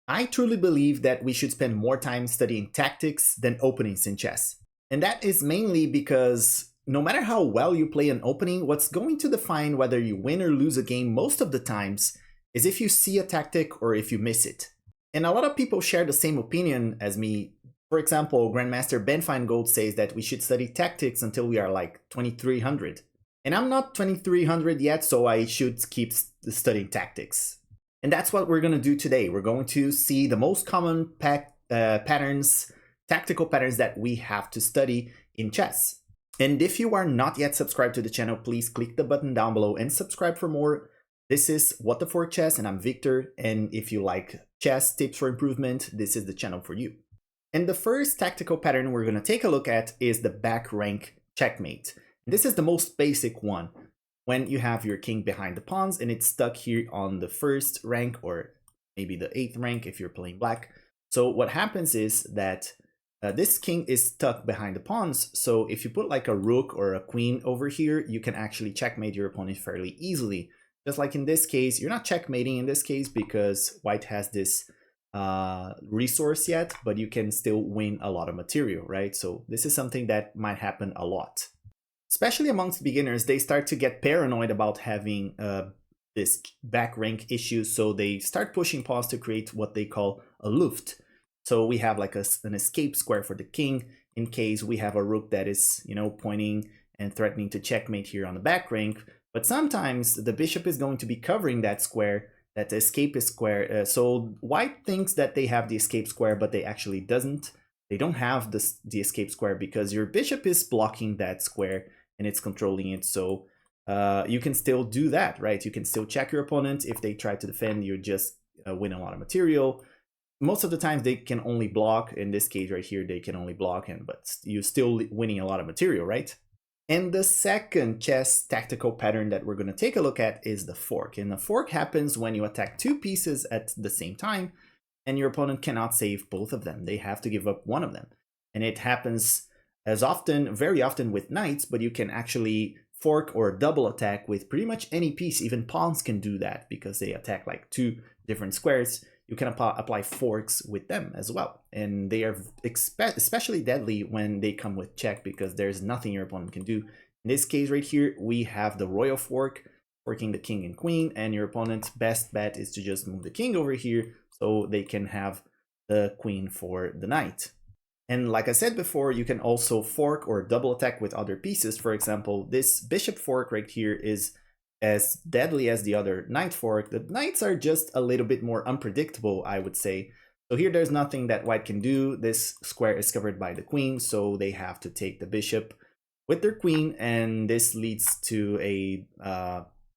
I truly believe that we should spend more time studying tactics than openings in chess. And that is mainly because no matter how well you play an opening, what's going to define whether you win or lose a game most of the times is if you see a tactic or if you miss it. And a lot of people share the same opinion as me. For example, Grandmaster Ben Feingold says that we should study tactics until we are like 2300. And I'm not 2300 yet, so I should keep studying tactics. And that's what we're going to do today. We're going to see the most common patterns, tactical patterns that we have to study in chess. And if you are not yet subscribed to the channel, please click the button down below and subscribe for more. This is What the Fork Chess, and I'm Victor. And if you like chess tips for improvement, this is the channel for you. And the first tactical pattern we're going to take a look at is the back rank checkmate. This is the most basic one. When you have your king behind the pawns and it's stuck here on the first rank or maybe the 8th rank if you're playing black. So what happens is that this king is stuck behind the pawns. So if you put like a rook or a queen over here, you can actually checkmate your opponent fairly easily. Just like in this case, you're not checkmating in this case because white has this resource yet, but you can still win a lot of material, right? So this is something that might happen a lot. Especially amongst beginners, they start to get paranoid about having this back rank issue, so they start pushing pawns to create what they call a luft. So we have like an escape square for the king in case we have a rook that is, pointing and threatening to checkmate here on the back rank. But sometimes the bishop is going to be covering that square, that escape square. So white thinks that they have the escape square, but they actually doesn't. They don't have the escape square because your bishop is blocking that square and it's controlling it. So you can still do that, right? You can still check your opponent. If they try to defend, you just win a lot of material. Most of the times they can only block. In this case right here, they can only block, but you're still winning a lot of material, right? And the second chess tactical pattern that we're going to take a look at is the fork. And the fork happens when you attack two pieces at the same time and your opponent cannot save both of them. They have to give up one of them. And it happens very often with knights, but you can actually fork or double attack with pretty much any piece. Even pawns can do that because they attack like two different squares. You can apply forks with them as well. And they are especially deadly when they come with check because there's nothing your opponent can do. In this case right here, we have the royal fork, forking the king and queen, and your opponent's best bet is to just move the king over here so they can have the queen for the knight. And like I said before, you can also fork or double attack with other pieces. For example, this bishop fork right here is as deadly as the other knight fork. The knights are just a little bit more unpredictable, I would say. So here there's nothing that white can do. This square is covered by the queen, so they have to take the bishop with their queen, and this leads to a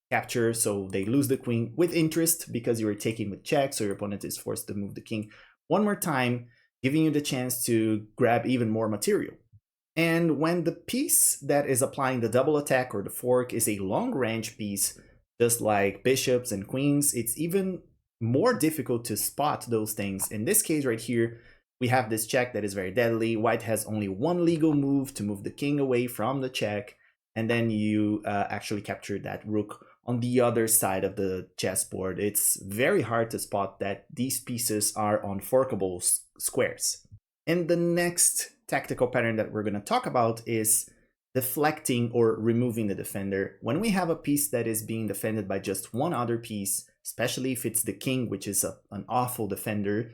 capture. So they lose the queen with interest because you are taking with check, so your opponent is forced to move the king one more time, giving you the chance to grab even more material. And when the piece that is applying the double attack or the fork is a long range piece, just like bishops and queens, it's even more difficult to spot those things. In this case right here, we have this check that is very deadly. White has only one legal move to move the king away from the check, and then you actually capture that rook on the other side of the chessboard. It's very hard to spot that these pieces are on forkable squares. And the next tactical pattern that we're going to talk about is deflecting or removing the defender. When we have a piece that is being defended by just one other piece, especially if it's the king, which is an awful defender,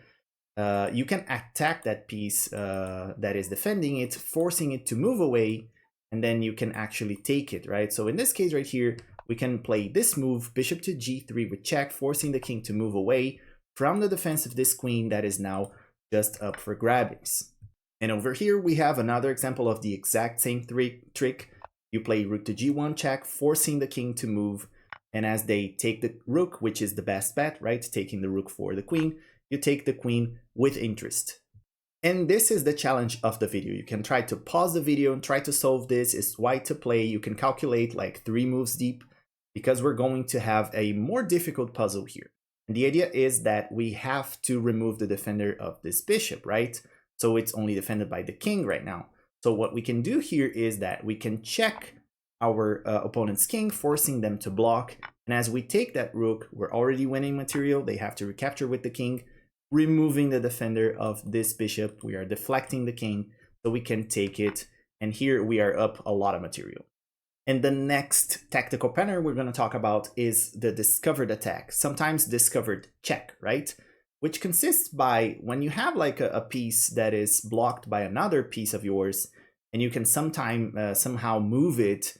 you can attack that piece that is defending it, forcing it to move away, and then you can actually take it, right? So in this case right here, we can play this move, bishop to g3 with check, forcing the king to move away from the defense of this queen that is now just up for grabbings. And over here we have another example of the exact same trick. You play rook to g1 check, forcing the king to move, and as they take the rook, which is the best bet, right, taking the rook for the queen, you take the queen with interest. And this is the challenge of the video. You can try to pause the video and try to solve this. It's white to play. You can calculate like 3 moves deep because we're going to have a more difficult puzzle here. And the idea is that we have to remove the defender of this bishop, right? So it's only defended by the king right now. So what we can do here is that we can check our opponent's king, forcing them to block. And as we take that rook, we're already winning material. They have to recapture with the king. removing the defender of this bishop. We are deflecting the king so we can take it. And here we are up a lot of material. And the next tactical pattern we're going to talk about is the discovered attack, sometimes discovered check, right? Which consists by when you have like a piece that is blocked by another piece of yours, and you can somehow move it,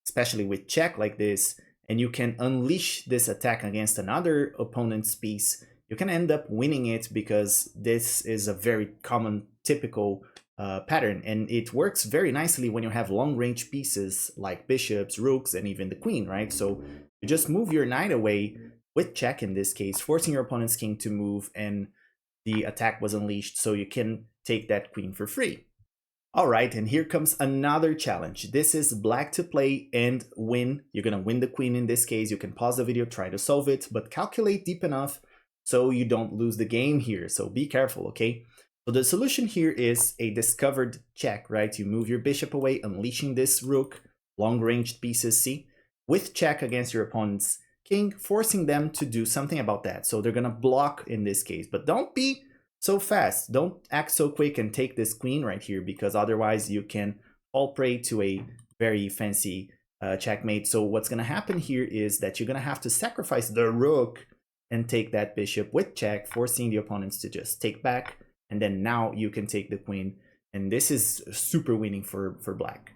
especially with check like this, and you can unleash this attack against another opponent's piece, you can end up winning it because this is a very common, typical pattern, and it works very nicely when you have long-range pieces like bishops, rooks, and even the queen, right? So you just move your knight away with check in this case, forcing your opponent's king to move, and the attack was unleashed, so you can take that queen for free. All right, and here comes another challenge. This is black to play and win. You're gonna win the queen in this case. You can pause the video, try to solve it, but calculate deep enough so you don't lose the game here. So be careful, okay? So the solution here is a discovered check, right? You move your bishop away, unleashing this rook, long-ranged pieces, see? With check against your opponent's king, forcing them to do something about that. So they're gonna block in this case, but don't be so fast. Don't act so quick and take this queen right here, because otherwise you can fall prey to a very fancy checkmate. So what's gonna happen here is that you're gonna have to sacrifice the rook and take that bishop with check, forcing the opponents to just take back. And then now you can take the queen, and this is super winning for black.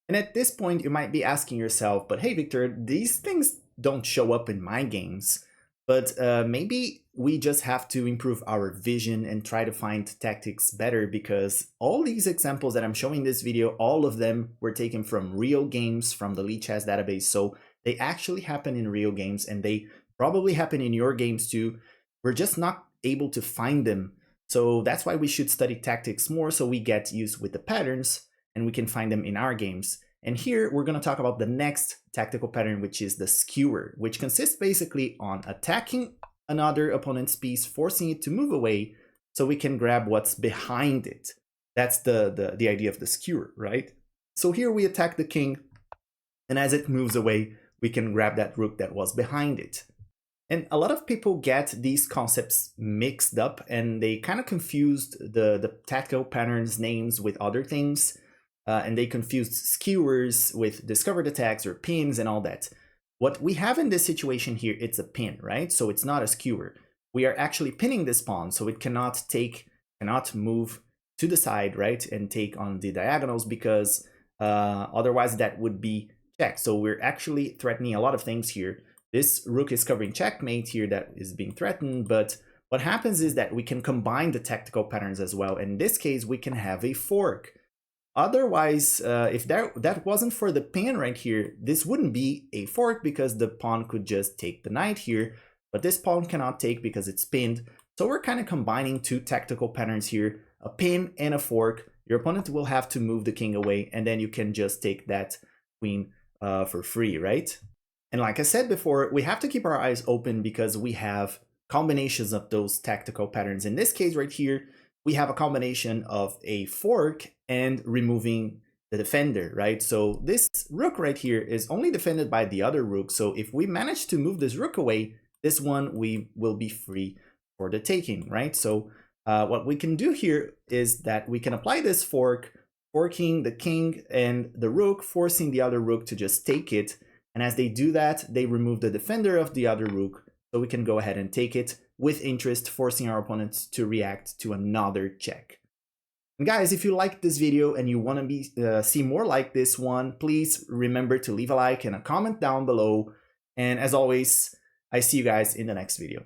And at this point, you might be asking yourself, but hey, Victor, these things don't show up in my games, but maybe we just have to improve our vision and try to find tactics better, because all these examples that I'm showing in this video, all of them were taken from real games from the Lichess database. So they actually happen in real games, and they probably happen in your games too. We're just not able to find them. So that's why we should study tactics more, so we get used with the patterns and we can find them in our games. And here we're going to talk about the next tactical pattern, which is the skewer, which consists basically on attacking another opponent's piece, forcing it to move away so we can grab what's behind it. That's the idea of the skewer, right? So here we attack the king, and as it moves away, we can grab that rook that was behind it. And a lot of people get these concepts mixed up, and they kind of confused the tactical patterns names with other things. And they confused skewers with discovered attacks or pins and all that. What we have in this situation here, it's a pin, right? So it's not a skewer. We are actually pinning this pawn, so it cannot move to the side, right? And take on the diagonals, because otherwise that would be check. So we're actually threatening a lot of things here. This rook is covering checkmate here that is being threatened, but what happens is that we can combine the tactical patterns as well. In this case, we can have a fork. Otherwise, if that wasn't for the pin right here, this wouldn't be a fork, because the pawn could just take the knight here, but this pawn cannot take because it's pinned. So we're kind of combining two tactical patterns here, a pin and a fork. Your opponent will have to move the king away, and then you can just take that queen for free, right? And like I said before, we have to keep our eyes open, because we have combinations of those tactical patterns. In this case right here, we have a combination of a fork and removing the defender, right? So this rook right here is only defended by the other rook. So if we manage to move this rook away, this one we will be free for the taking, right? So what we can do here is that we can apply this fork, forking the king and the rook, forcing the other rook to just take it. And as they do that, they remove the defender of the other rook, so we can go ahead and take it with interest, forcing our opponents to react to another check. And guys, if you liked this video and you want to see more like this one, please remember to leave a like and a comment down below. And as always, I see you guys in the next video.